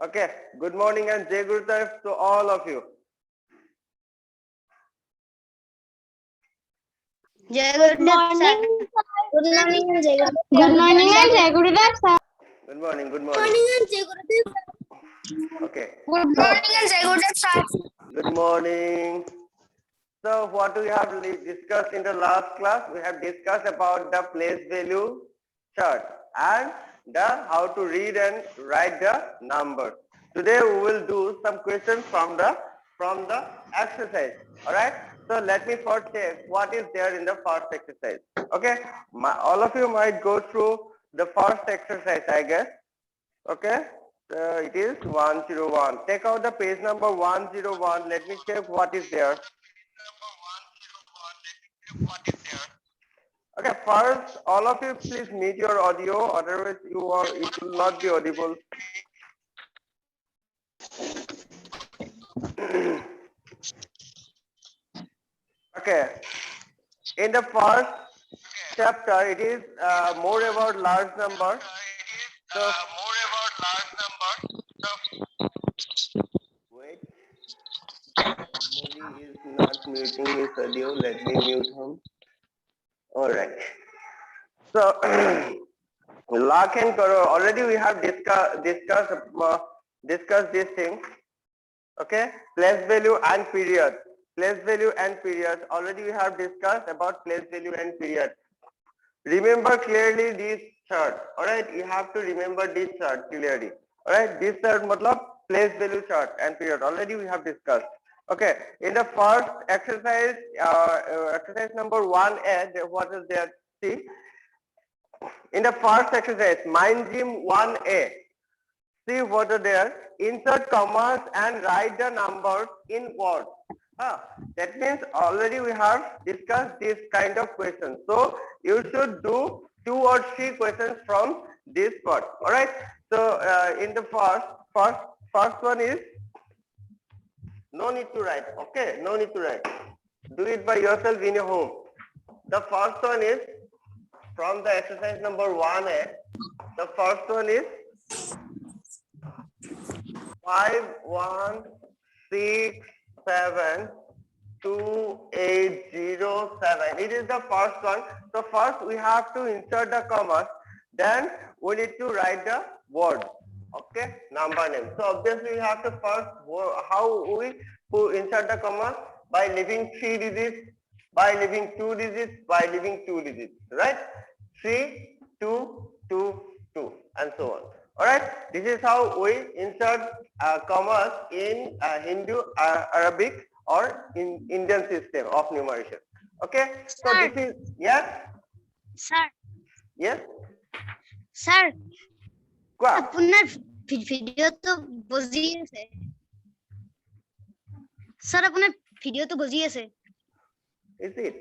Okay, good morning and Jai Guru Sahib to all of you. Good morning. Good morning and Jai Guru. Good morning and Jai Gurudev sir. Good morning, good Good morning. morning and Jai Guru. Okay, Good so Morning and Jai Guru sir. good morning. So what we have discussed in the last class, we have discussed about the place value chart and the how to read and write the numbers. Today we will do some questions from the exercise. All right. So let me first check what is there in the first exercise. Okay. All of you might go through the first exercise, I guess. Okay. It is 101. Take out the page number 101. Let me check what is there. Okay, first, all of you please mute your audio, otherwise it will not be audible. Okay, in the first chapter, it is more about large number. So, wait, somebody is not muting his audio. Let me mute him. All right. So, Lakh and Karo, already we have discussed this thing. Okay, place value and period. Place value and period. Already we have discussed about place value and period. Remember clearly this chart. Alright, you have to remember this chart clearly. Alright, this chart matlab place value chart and period. Already we have discussed. Okay, in the first exercise, exercise number 1A, what is there? See, in the first exercise, Mind Gym 1A. See what are there. Insert commas and write the numbers in words. That means already we have discussed this kind of question. So you should do 2 or 3 questions from this part. All right. So in the first one is no need to write. Okay, no need to write. Do it by yourself in your home. The first one is from the exercise number 1A. The first one is 51672807. It is the first one. So first we have to insert the commas. Then we need to write the word. Okay, number name. So obviously we have to first how we insert the commas by leaving 3 digits, by leaving 2 digits, by leaving 2 digits. Right? 3, 2, 2, 2, and so on. All right, this is how we insert commas in Hindu, Arabic, or in Indian system of numeration. Okay, so Sir. this is yes, Sir. yes. Sir. Quoi? আপোনাৰ ভিডিঅ'টো বজি আছে sir আপোনাৰ ভিডিঅ'টো বজি আছে Is it?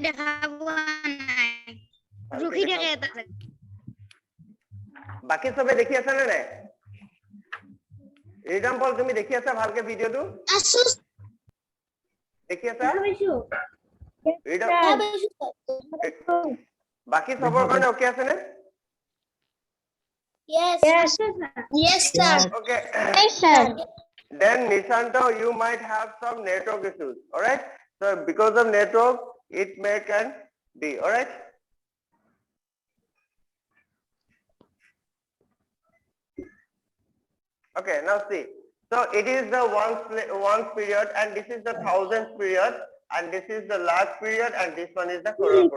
দেখা পোৱা নাই ৰখি থাকে এটা বাকি সবে দেখি আছে নে নাই এক্সাম্পল তুমি দেখি আছা ভালকে ভিডিওটো আছো দেখি আছা বাকি সবৰ কাৰণে ওকে আছে নে Yes. Yes, sir. Yes, sir. Okay. Yes, sir. Then Nishanto, you might have some network issues. All right. So because of network, it may can be. All right. Okay. Now see. So it is the ones period, and this is the thousands period, and this is the lakh period, and this one is the crore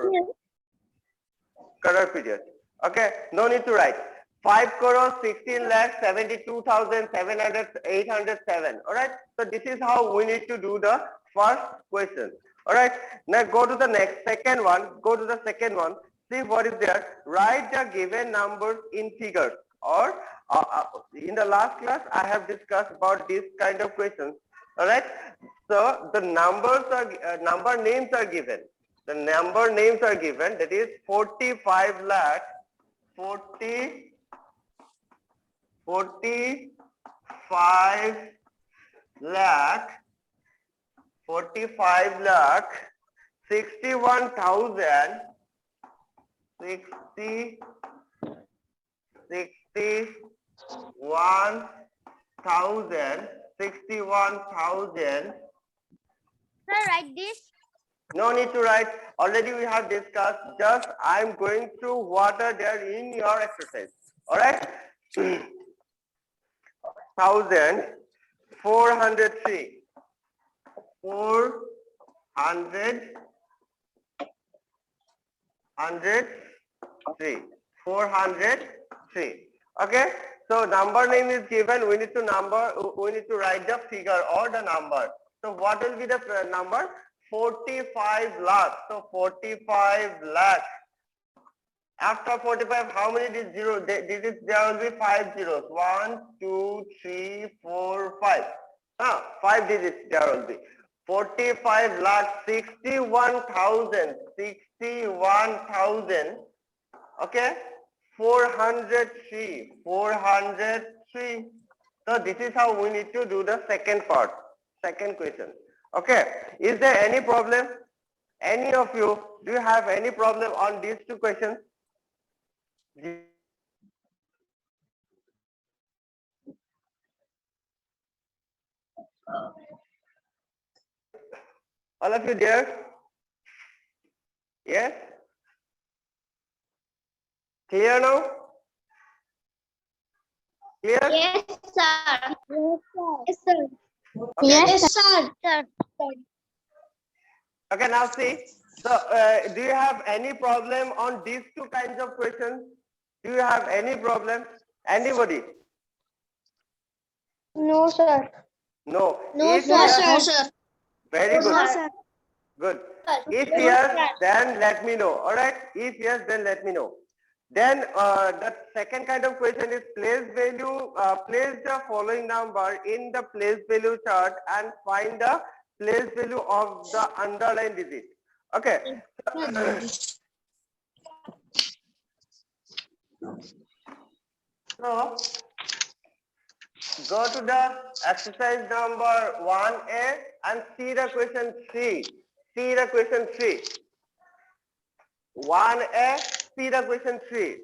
period. Okay. No need to write. 5 crore 16 lakh 72,700,807. All right. So this is how we need to do the first question. All right. Now go to the next second one. Go to the second one. See what is there. Write the given numbers in figures. Or in the last class I have discussed about this kind of questions. All right. So the numbers are number names are given. The number names are given. That is 45 lakh 45 lakh 61,000 60, 61,000, 61,000. Sir, write this. No need to write. Already we have discussed. Just I'm going through what are there in your exercise. All right. 1,403. 403. Okay. So number name is given. We need to write the figure or the number. So what will be the number? 45 lakhs. So 45 lakhs. After 45, how many digits? Digits there will be 5 zeros. 1, 2, 3, 4, 5. 5 digits there will be. 45 lakhs, 61,000. 61,000. Okay. 403. 403. So this is how we need to do the second part. Second question. Okay. Is there any problem? Any of you, do you have any problem on these two questions? All of you there? Yes? Clear now? Clear? Yes, sir. Yes, sir. Yes, sir. Okay, now see. So, do you have any problem on these two kinds of questions? Do you have any problem? Anybody? No, sir. No. No, If sir. yes, No, sir. very No, good. sir. Good. If No, yes, sir. then let me know. All right. If yes, then let me know. Then the second kind of question is place value. Place the following number in the place value chart and find the place value of the underlying digit. Okay. So go to the exercise number 1A and see the question 3. See the question 3. 1A, see the question 3.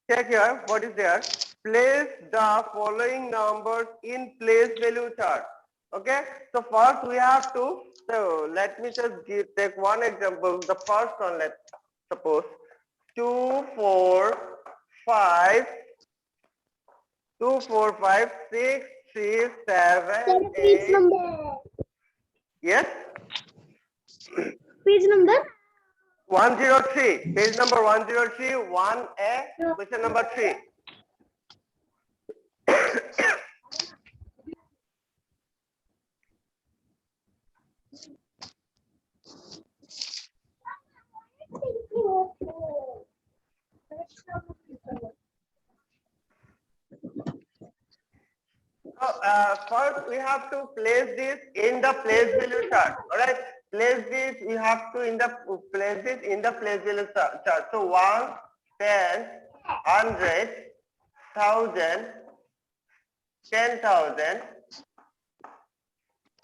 Check here, what is there? Place the following numbers in place value chart. Okay, so first we have to, so let me just take one example. The first one, let's suppose 2, 4, 5, 2, 4, 5, 6, 3, 7, 8. Yes? Page number? 103. Page number 103, 1A, question number 3. So, first we have to place this in the place value chart. All right, place this. We have to place this in the place value chart. So 1, 10, 100, 1,000, 10,000,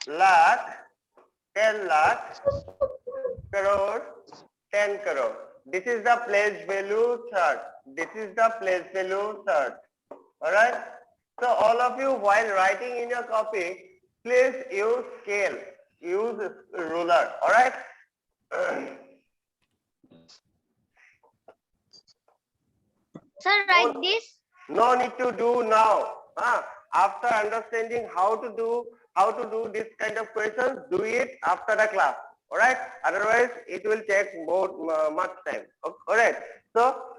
lakh, 10 lakh, crore, 10 crore. This is the place value chart. This is the place value chart. All right. So all of you, while writing in your copy, please use scale, use ruler. All right. Sir, write this. No need to do now. After understanding how to do this kind of questions, do it after the class. All right. Otherwise, it will take much time. All right. So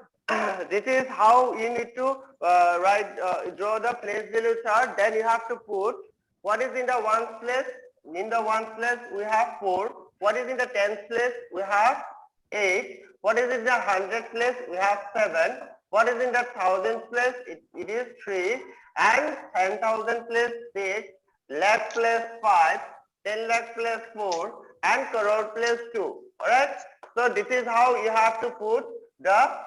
this is how you need to draw the place value chart. Then you have to put what is in the ones place. In the ones place we have 4. What is in the tens place? We have 8. What is in the hundred place? We have 7. What is in the thousands place? It is 3. And 10,000 place 6. Lakh place 5. 10 lakh place 4. And crore place 2. All right. So this is how you have to put the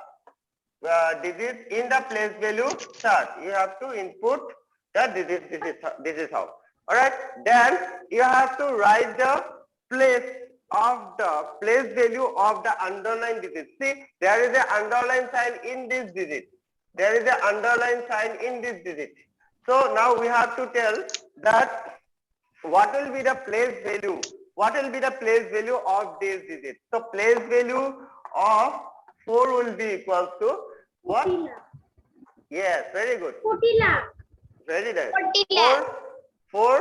digits in the place value chart. You have to input the digits. This is how. All right. Then you have to write the place of the place value of the underlying digit. See, there is an underline sign in this digit. There is an underline sign in this digit. So now we have to tell that what will be the place value? What will be the place value of this digit? So place value of 4 will be equal to what? 40 lakh. Yes, very good. 40 lakh. Very nice. 40 lakh. 4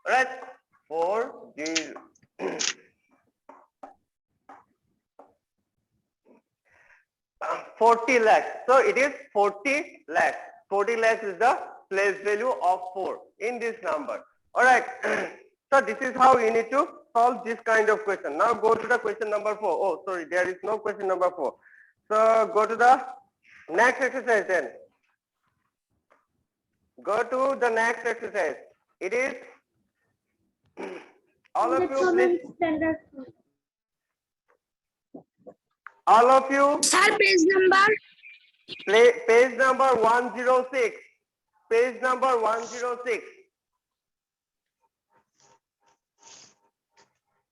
right? 40 40 lakhs. So it is 40 lakhs. 40 lakhs is the place value of 4 in this number. All right. So this is how you need to solve this kind of question. Now go to the question number 4. Oh, sorry, there is no question number 4. So go to the next exercise then. Go to the next exercise. It is all of you please. All of you. Sir, page number. Page number 106. Page number 106.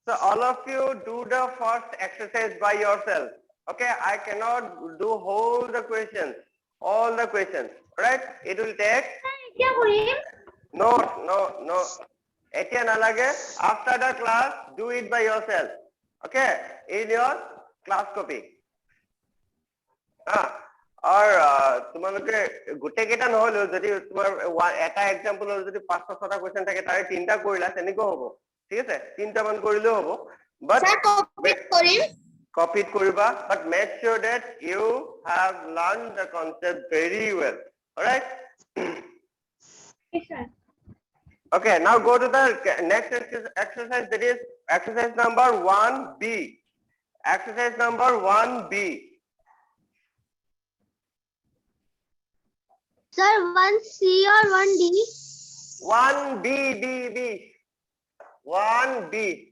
So all of you do the first exercise by yourself. Okay, I cannot do whole the questions, all the questions. Right? It will take. No. Etia nalage. After the class, do it by yourself. Okay, in your class copy. और तुम्हारे गुटे केटा নহলেও যদি তোমাৰ এটা এক্সাম্পলৰ যদি 5টা 6টা কোৱেশ্চন থাকে তাৰে 3টা কৰিলা তেনেকৈ হ'ব ঠিক আছে 3টা মান কৰিলেও হ'ব but Sir, copy Karim. Copy it koriba, but make sure that you have learned the concept very well. All right? Yes, sir. Okay, now go to the next exercise. That is exercise number 1B. Exercise number 1B. Sir, 1C or 1D? 1B, B. 1B.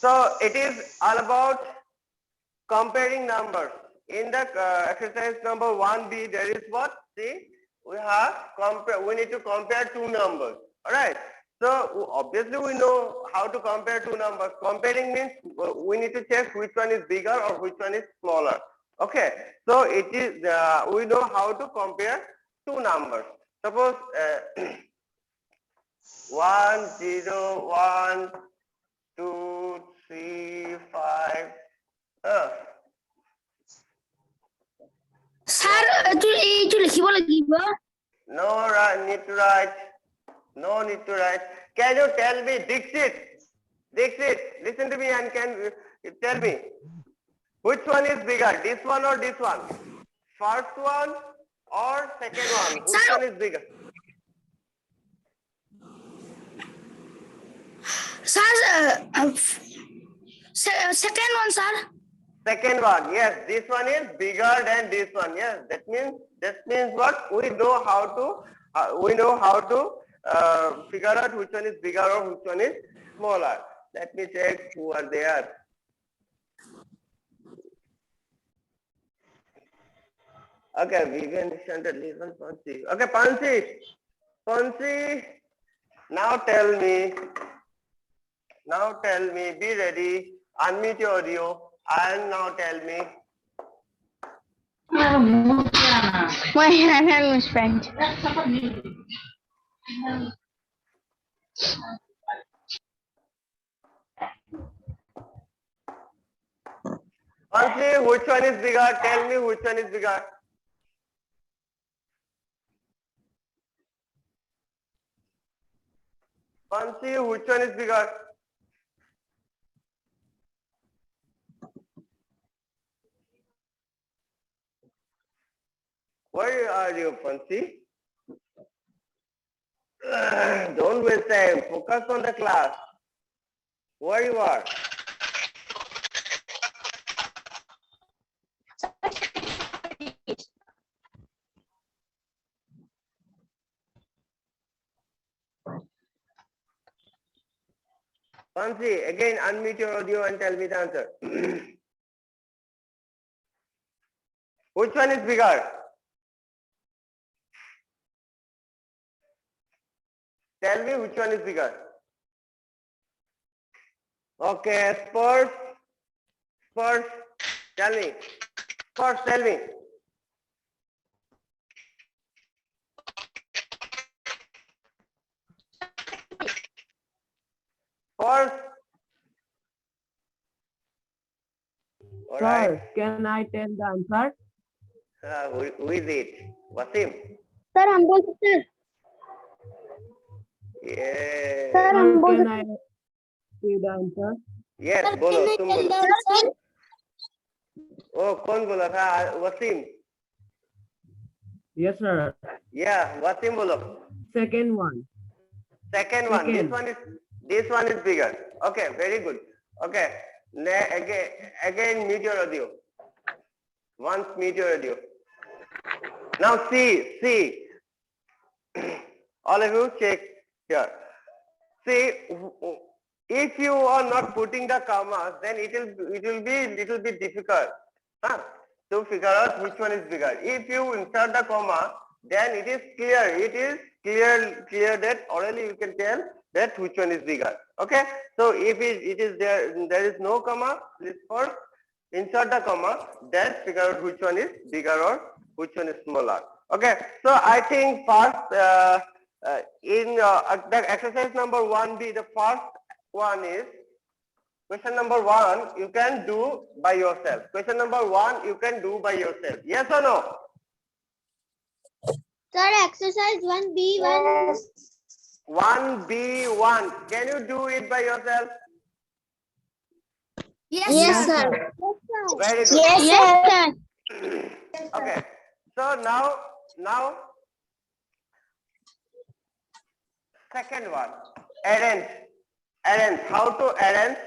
So it is all about comparing numbers. In the exercise number 1B, there is what? See, we need to compare two numbers. All right. So obviously we know how to compare two numbers. Comparing means we need to check which one is bigger or which one is smaller. Okay. So it is we know how to compare two numbers. Suppose 1, 0, 1, 2, 3, 5. Sir, এইটো লিখিব লাগিব. No need to write. No need to write. Can you tell me, Dixit, listen to me and can you tell me which one is bigger, this one or this one? First one or second one? Which Sir, one is bigger? Sir, second one, sir. Second one, yes. This one is bigger than this one. Yes, that means what? We know how to figure out which one is bigger or which one is smaller. Let me check who are there. Okay, Vivian Center, listen, Pansi. Okay, Pansi, now tell me, be ready, unmute your audio, and now tell me. My hand was friend. Pansi, which one is bigger? Tell me which one is bigger. Pansi, which one is bigger? Where are you, Pansi? Don't waste time. Focus on the class. Where you are? Pansi, again unmute your audio and tell me the answer. one is bigger? Tell me which one is bigger. Okay, Spurs. Tell me. Spurs, tell me. Spurs. All right. Sir, can I tell the answer? Who is it? Wasim. Sir, हम बोल सकते हैं. Yeah. Sir, हम Sir, बोल can सकते I see the answer? Yes, बोलो तुम बोलो. ओ कौन बोला था? Wasim. Yes, sir. Yeah, Wasim बोलो. Second one. Second one. Second. This one is bigger. Okay, very good. Okay. Again mute your audio. Once mute your audio. Now see. All of you check here. See, if you are not putting the commas, then it will be little bit difficult, huh, to figure out which one is bigger. If you insert the comma, then it is clear. It is clear that orally you can tell that which one is bigger. Okay. So if it is there is no comma, please first insert the comma, then figure out which one is bigger or which one is smaller. Okay. So I think first in the exercise number 1B, the first one is question number 1 you can do by yourself. Question number 1 you can do by yourself. Yes or no? Sir, exercise 1B1. 1B1. Can you do it by yourself? Yes, sir. Very good. Yes, sir. Okay. So now second one, arrange. How to arrange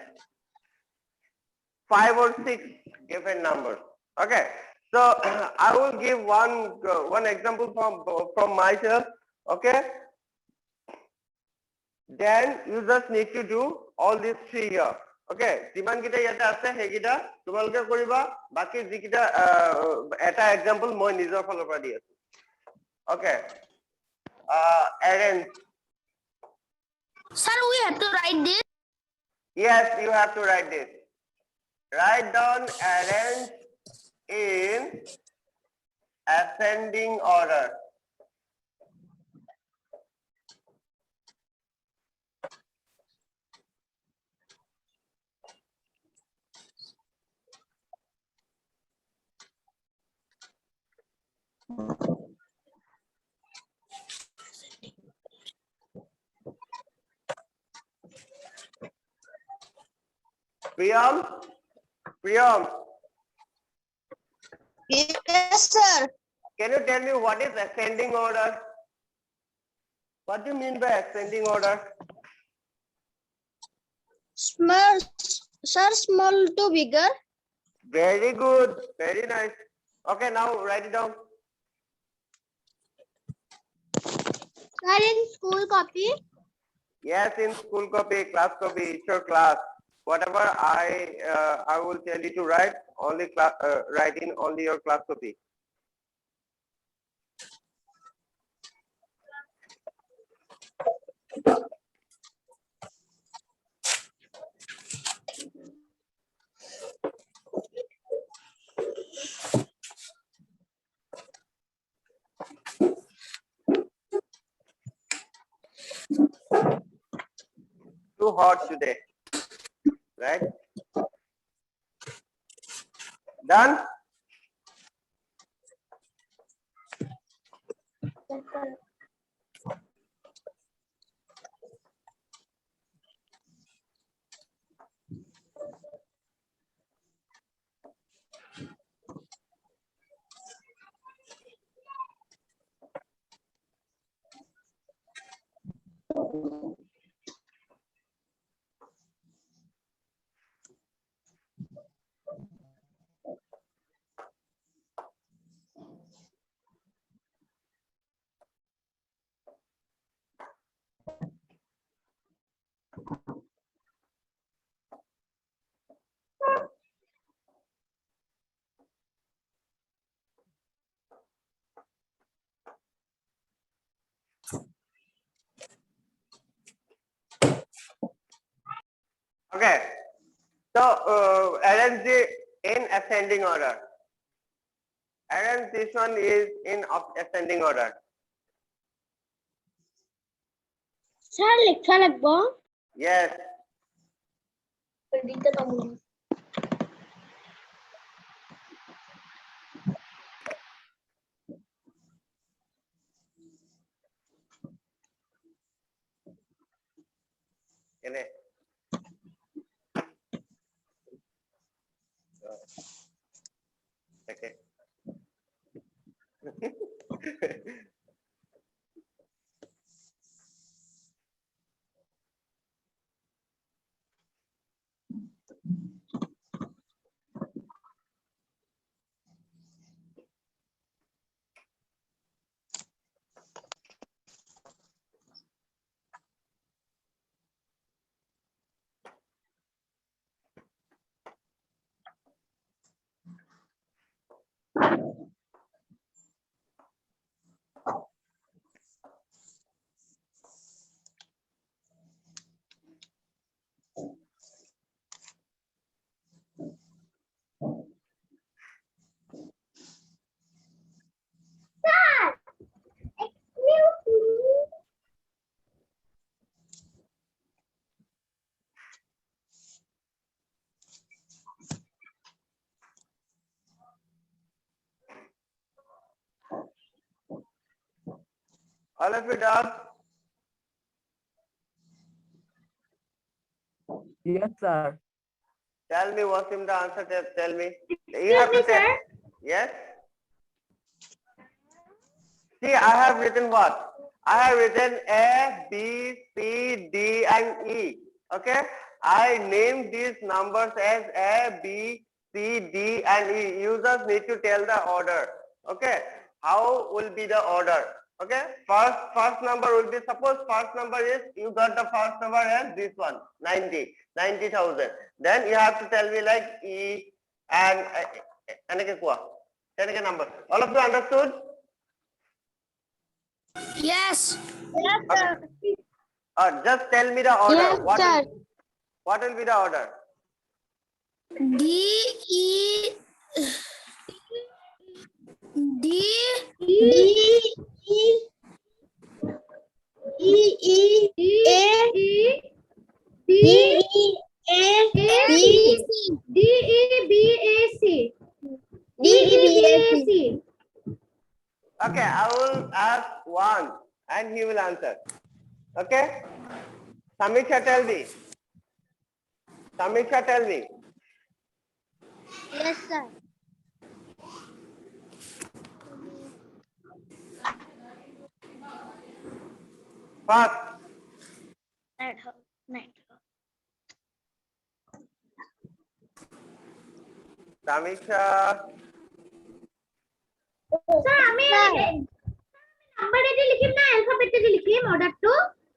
5 or 6 given numbers. Okay. So I will give one example from myself. Okay. Then you just need to do all these 3 here. Okay. Jiman kita yata ase he kita tumaloke koriba. Baki ji kita eta example moi nijor follow kora di asu. Okay. Arrange. Sir, we have to write this. Yes, you have to write this. Write down arrange in ascending order. Priyam, Yes, sir. can you tell me what is ascending order? What do you mean by ascending order? Small, sir, small to bigger. Very good, very nice. Okay, now write it down. Sir, in school copy. Yes, in school copy, class copy, it's your class. Whatever I will tell you to write, only write in only your class copy. Too hot today, right? Done? Okay. So arrange it in ascending order. Arrange this one is in ascending order. Sir, लिखा लगभो Yes. Ini. Okay. All of you done? Yes, sir. Tell me what's in the answer. Tell me. You have to tell. Yes. See, I have written what? I have written A, B, C, D, and E. Okay. I named these numbers as A, B, C, D, and E. You just need to tell the order. Okay. How will be the order? Okay. First number will be, suppose first number is, you got the first number as this one, 90,000. Then you have to tell me like E and number. All of you understood? Yes. Okay. Just tell me the order. Yes, What will be the order? D E D Okay, I will ask one and he will answer. Okay? Samiksha, tell me. Samiksha, tell me. Yes, sir. First, Samiksha.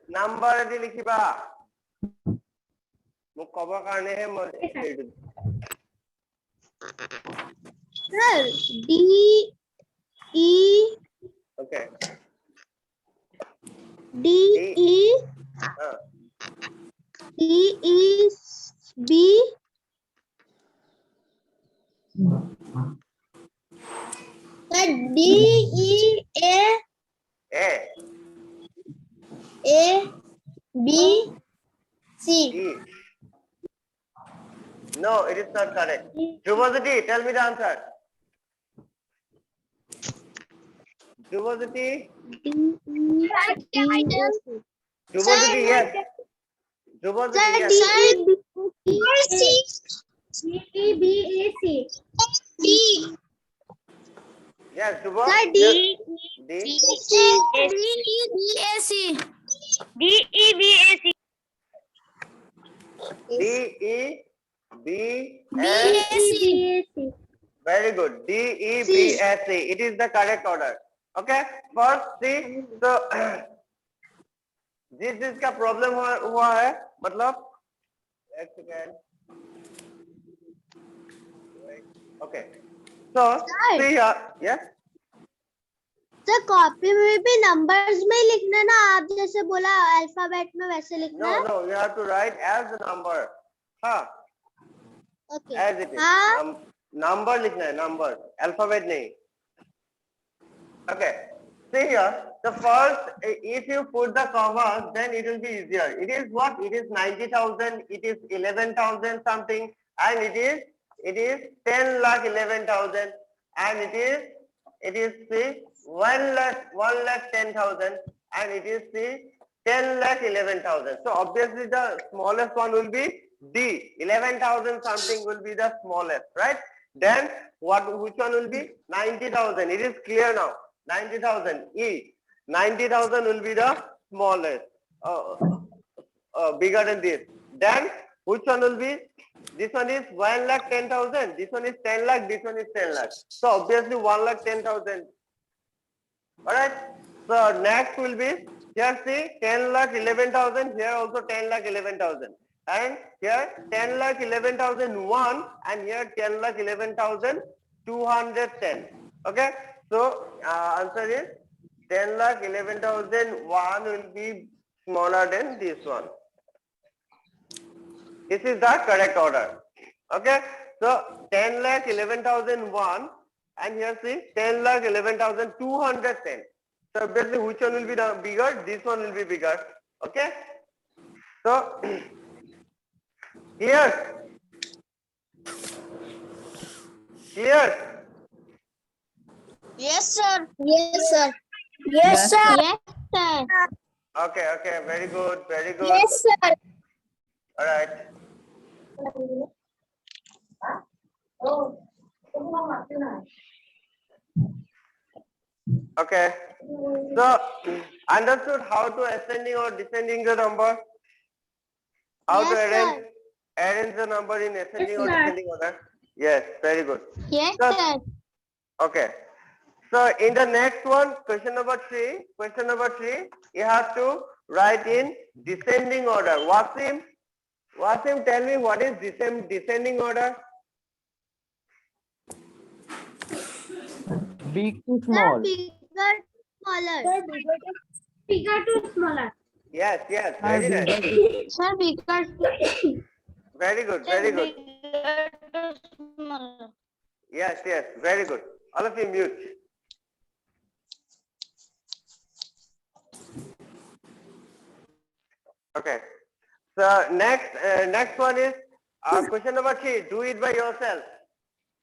Number di likhiba. Muk cover karne hai Sir, D E Okay. D E D E B Sir, D E A B C. E. No, it is not correct. Juvosity, tell me the answer. Juvosity. Juvosity, yes. Juvosity, yes. Yes, Jubo. Sir, D. D. D E B S. Very good. D E B S C. It is the correct order. Okay. First, see. So जिस का problem हुआ है मतलब एक second. Okay. So see here. Yes. Sir copy में भी numbers में लिखना ना, आप जैसे बोला अल्फाबेट में वैसे लिखना. No, you have to write as the number. हाँ Okay. as it is. हाँ Number लिखना है, number, alphabet नहीं. Okay. See here, the first, if you put the commas, then it will be easier. It is what? It is 90,000. It is 11,000 something, and it is 10,11,000, and it is see 1,10,000, and it is see 10,11,000. So obviously the smallest one will be D. 11,000 something will be the smallest, right? Then which one will be 90,000? It is clear now. 90,000 E. 90,000 will be the smallest, bigger than this. Then which one will be? This one is 1,10,000. This one is 10 lakh. This one is 10 lakh. So obviously 1,10,000. All right. So next will be here. See 10,11,000. Here also 10,11,000. And here 10,11,001, and here 10,11,210. Okay. So answer is 10,11,001 will be smaller than this one. This is the correct order. Okay. So 10,11,001, and here see 10,11,210. So obviously which one will be the bigger? This one will be bigger. Okay. So here. Clear? Yes, sir. Yes, sir. Yes, sir. Yes, sir. Okay, okay, very good, very good. Yes, sir. All right. Okay. So, understood how to ascending or descending the number? How Yes, to sir. arrange the number in ascending Yes, or sir. descending order? Yes, very good. Yes, So, sir. okay. So in the next one, question number 3, you have to write in descending order. Wasim, tell me what is descending order? Big to Sir, small. bigger, smaller. Bigger to smaller. Yes, very nice. Sir, bigger. Very good, very good. Yes, very good. All of you mute. Okay. So next one is question number 3. Do it by yourself.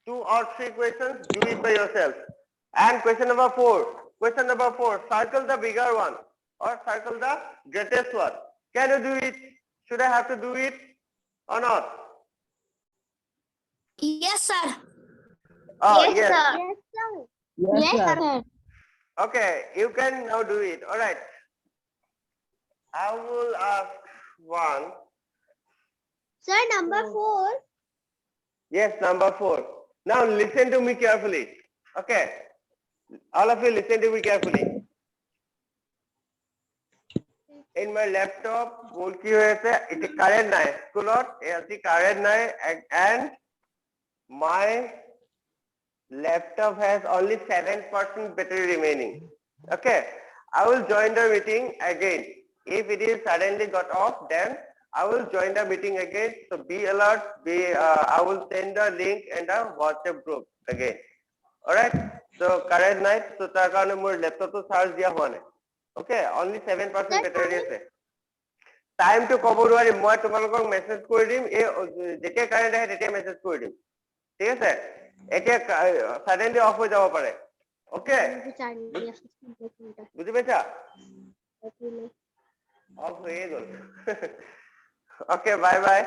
2 or 3 questions. Do it by yourself. And question number 4. Circle the bigger one or circle the greatest one. Can you do it? Should I have to do it or not? Yes, sir. Oh, Yes, yes. sir. Yes, sir. Yes, sir. Okay, you can now do it. All right. I will ask one. Sir, number 4. Yes, number 4. Now listen to me carefully. Okay. All of you listen to me carefully. In my laptop, it is current nai. Current nai, and my laptop has only 7% battery remaining. Okay. I will join the meeting again. If it is suddenly got off, then I will join the meeting again. So be alert. I will send the link and the WhatsApp group again. All right. So current night. So tar karone mor laptop to charge dia hua nai. Okay. Only 7% battery ase. Time to cover wari moi tumalokok message kori dim. Jetia current ahe tetia message kori dim. ঠিক আছে? এটা suddenly off হয়ে যাব পারে। ওকে? বুঝি পেছা? Of হয়ে গেল। ওকে, বাই বাই।